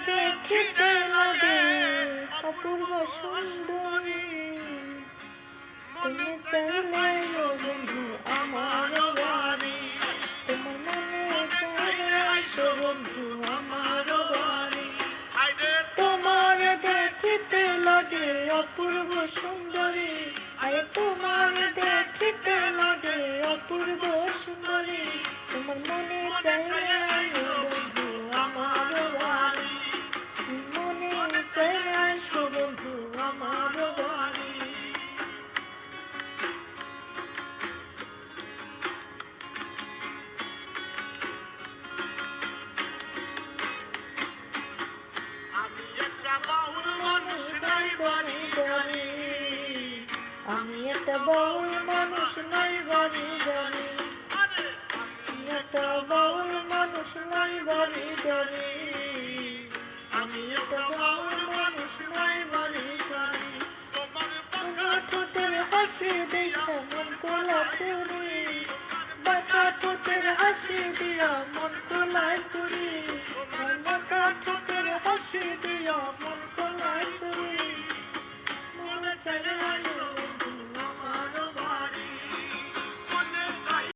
দেখিতে লাগে অপূর্ব সুন্দরী, তুমি চাইলে গো বন্ধু আমার বাড়ি, তোমার মনে চাইলে আসো বন্ধু আমার বাড়ি। তোমার দেখিতে লাগে অপূর্ব সুন্দরী, আরে তোমার দেখিতে লাগে অপূর্ব সুন্দরী, তোমার মনে চাইলে আসো বন্ধু আমার বাড়ি, মনে চাইলে আসো বন্ধু আমার বাড়ি। আমি একটা বাউল মানুষ নাই বাড়ি গাড়ি, আমি একটা বাউল মানুষ নাই বাড়ি গাড়ি, আমি একটা বাউল মানুষ নাই বাড়ি গাড়ি, আমি একটা বাউল মানুষ নাই বাড়ি গাড়ি। তোমার ঠোঁটের হাসি দেখা মন কোলা চুরি, বাঁকা ঠোঁটের হাসি দিয়া মন কোলা চুরি, বাঁকা ঠোঁটের